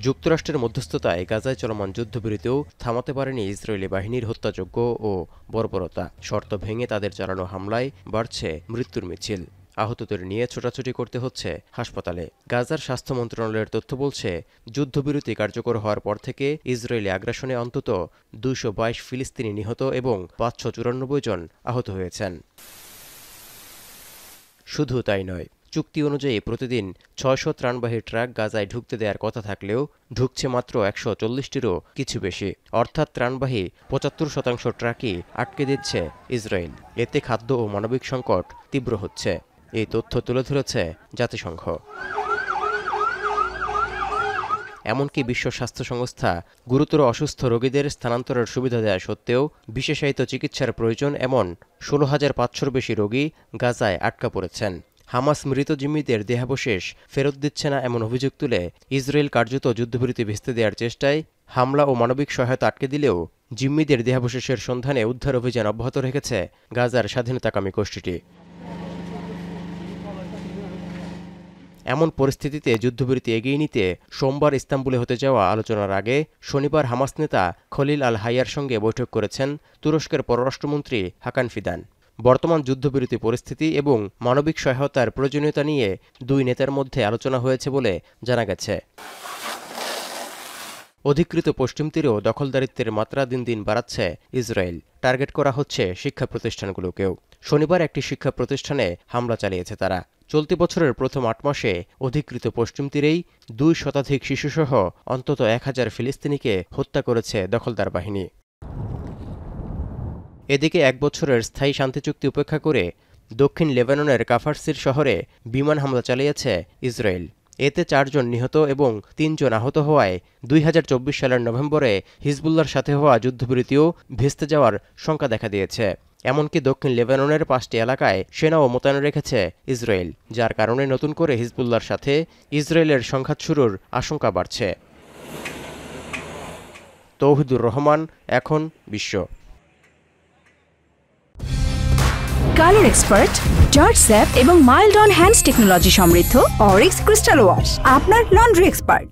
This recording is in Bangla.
যুক্তরাষ্ট্রের মধ্যস্থতায় গাজায় চলমান যুদ্ধবিরতিও থামাতে পারেনি ইসরায়েলি বাহিনীর হত্যাযজ্ঞ ও বর্বরতা। শর্ত ভেঙে তাদের চালানো হামলায় বাড়ছে মৃত্যুর মিছিল। আহতদের নিয়ে ছোটাছুটি করতে হচ্ছে হাসপাতালে। গাজার স্বাস্থ্য মন্ত্রণালয়ের তথ্য বলছে, যুদ্ধবিরতি কার্যকর হওয়ার পর থেকে ইসরায়েলি আগ্রাসনে অন্তত ২২২ ফিলিস্তিনি নিহত এবং ৫৯৪ জন আহত হয়েছেন। শুধু তাই নয়, চুক্তি অনুযায়ী প্রতিদিন ৬০০ ত্রাণবাহী ট্রাক গাজায় ঢুকতে দেওয়ার কথা থাকলেও ঢুকছে মাত্র ১৪০টিরও কিছু বেশি। অর্থাৎ ত্রাণবাহী ৭৫% ট্রাকই আটকে দিচ্ছে ইসরায়েল। এতে খাদ্য ও মানবিক সংকট তীব্র হচ্ছে। এই তথ্য তুলে ধরেছে জাতিসংঘ। এমনকি বিশ্ব স্বাস্থ্য সংস্থা গুরুতর অসুস্থ রোগীদের স্থানান্তরের সুবিধা দেওয়া সত্ত্বেও বিশেষায়িত চিকিৎসার প্রয়োজন এমন ১৬,৫০০-র বেশি রোগী গাজায় আটকা পড়েছেন। হামাস মৃত জিম্মিদের দেহাবশেষ ফেরত দিচ্ছে না এমন অভিযোগ তুলে ইসরায়েল কার্যত যুদ্ধবিরতি ভেস্তে দেওয়ার চেষ্টায় হামলা ও মানবিক সহায়তা আটকে দিলেও জিম্মিদের দেহাবশেষের সন্ধানে উদ্ধার অভিযান অব্যাহত রেখেছে গাজার স্বাধীনতাকামী গোষ্ঠীটি। এমন পরিস্থিতিতে যুদ্ধবিরতি এগিয়ে নিতে সোমবার ইস্তাম্বুলে হতে যাওয়া আলোচনার আগে শনিবার হামাস নেতা খলিল আল হাইয়ার সঙ্গে বৈঠক করেছেন তুরস্কের পররাষ্ট্রমন্ত্রী হাকান ফিদান। বর্তমান যুদ্ধবিরতি পরিস্থিতি এবং মানবিক সহায়তার প্রয়োজনীয়তা নিয়ে দুই নেতার মধ্যে আলোচনা হয়েছে বলে জানা গেছে। অধিকৃত পশ্চিম তীরেও দখলদারিত্বের মাত্রা দিন দিন বাড়াচ্ছে ইসরায়েল। টার্গেট করা হচ্ছে শিক্ষা প্রতিষ্ঠানগুলোকেও। শনিবার একটি শিক্ষা প্রতিষ্ঠানে হামলা চালিয়েছে তারা। চলতি বছরের প্রথম ৮ মাসে অধিকৃত পশ্চিম তীরেই ২ শতাধিক শিশুসহ অন্তত ১,০০০ ফিলিস্তিনিকে হত্যা করেছে দখলদার বাহিনী। এদিকে ১ বছরের স্থায়ী শান্তি চুক্তি উপেক্ষা করে দক্ষিণ লেবাননের কাফারসির শহরে বিমান হামলা চালিয়েছে ইসরায়েল। এতে ৪ জন নিহত এবং ৩ জন আহত হওয়ায় ২০২৪ সালের নভেম্বরে হিজবুল্লাহর সাথে হওয়া যুদ্ধবিরতিও ভেস্তে যাওয়ার শঙ্কা দেখা দিয়েছে। এমনকি দক্ষিণ লেবাননের ৫টি এলাকায় সেনাও মোতায়েন রেখেছে ইসরায়েল, যার কারণে নতুন করে হিজবুল্লাহর সাথে ইসরায়েলের সংঘাত শুরুর আশঙ্কা বাড়ছে। তৌহিদুর রহমান, এখন বিশ্ব। কালার এক্সপার্ট, জর্জ স্যাপ এবং মাইল্ড অন হ্যান্ডস টেকনোলজি সমৃদ্ধ অরিক্স ক্রিস্টাল ওয়াশ আপনার লন্ড্রি এক্সপার্ট।